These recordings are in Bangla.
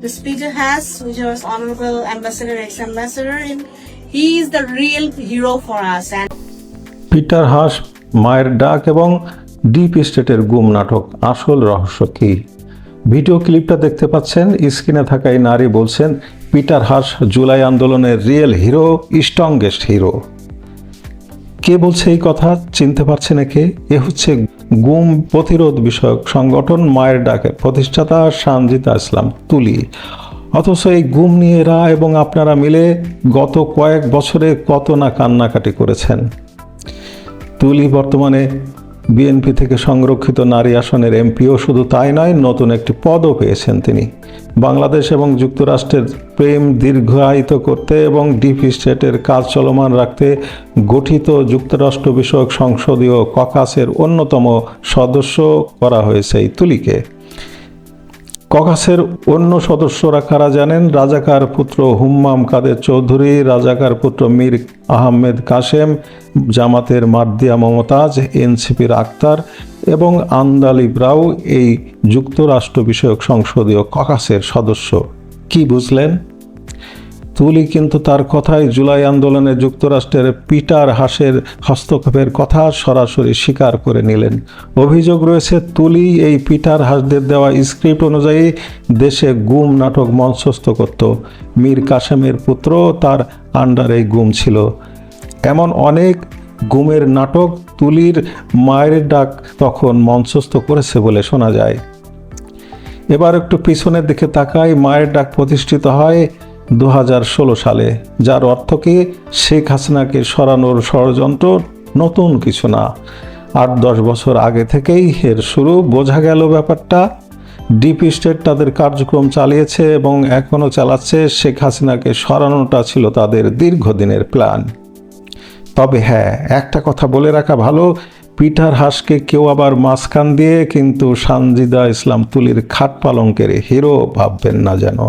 This Peter Haas, which was Honorable Ambassador, ex-ambassador, and he is the real hero for us. And Peter Haas, মায়ের ডাক এবং ডিপ স্টেটের গুম নাটক আসল রহস্য কী? ভিডিও ক্লিপটা দেখতে পাচ্ছেন, স্ক্রিনে থাকা এই নারী বলছেন পিটার হাস জুলাই আন্দোলনের রিয়েল হিরো, স্ট্রংগেস্ট হিরো। কে বলছে এই কথা? চিনতে পারছেন কে? এ হচ্ছে গুম প্রতিরোধ বিষয়ক সংগঠন মায়ের ডাকের প্রতিষ্ঠাতা সানজিদা ইসলাম তুলি। অথচ এই গুম নিয়ে এরা এবং আপনারা মিলে গত কয়েক বছরে কত না কান্নাকাটি করেছেন। তুলি বর্তমানে বিএনপি থেকে সংরক্ষিত নারী আসনের এমপিও, শুধু তাই নয়, নতুন একটি পদও পেয়েছেন তিনি। বাংলাদেশ এবং যুক্তরাষ্ট্রের প্রেম দীর্ঘায়িত করতে এবং ডিপ স্টেটের কাজ চলমান রাখতে গঠিত যুক্তরাষ্ট্র বিষয়ক সংসদীয় ককাসের অন্যতম সদস্য করা হয়েছে এই তুলিকে। ককাসের অন্য সদস্যরা কারা জানেন? রাজাকার পুত্র হুম্মাম কাদের চৌধুরী, রাজাকার পুত্র মীর আহমেদ কাশেম, জামাতের মার্দিয়া মমতাজ, এনসিপির আক্তার এবং আন্দালিবরাও এই যুক্তরাষ্ট্র বিষয়ক সংসদীয় ককাসের সদস্য। কি বুঝলেন? তুলি কিন্তু তার কথায় জুলাই আন্দোলনে যুক্তরাষ্ট্রের পিটার হাসের হস্তক্ষেপের কথা সরাসরি স্বীকার করে নিলেন। অভিযোগ রয়েছে তুলি এই পিটার হাসদের দেওয়া স্ক্রিপ্ট অনুযায়ী দেশে গুম নাটক মঞ্চস্থ করত। মীর কাসেমের পুত্র তার আন্ডারে গুম ছিল। এমন অনেক গুমের নাটক তুলির মায়ের ডাক তখন মঞ্চস্থ করেছে বলে শোনা যায়। এবার একটু পিছনের দিকে তাকাই। মায়ের ডাক প্রতিষ্ঠিত হয় 2016 সালে, যার অর্থ কি শেখ হাসিনাকে সরানোর ষড়যন্ত্র নতুন কিছু না। 8-10 বছর আগে থেকেই এর শুরু। বোঝা গেল ব্যাপারটা। ডিপ স্টেট তাদের কার্যক্রম চালিয়েছে এবং এখনও চালাচ্ছে। শেখ হাসিনাকে সরানোটা ছিল তাদের দীর্ঘদিনের প্ল্যান। তবে হ্যাঁ, একটা কথা বলে রাখা ভালো, পিটার হাসকে কেউ আবার মাঝখান দিয়ে কিন্তু সানজিদা ইসলাম তুলির খাট পালঙ্কের হিরো ভাববেন না যেন।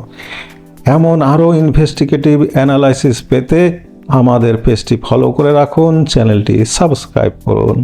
এমন আরও ইনভেস্টিগেটিভ অ্যানালাইসিস পেতে আমাদের পেজটি ফলো করে রাখুন, চ্যানেলটি সাবস্ক্রাইব করুন।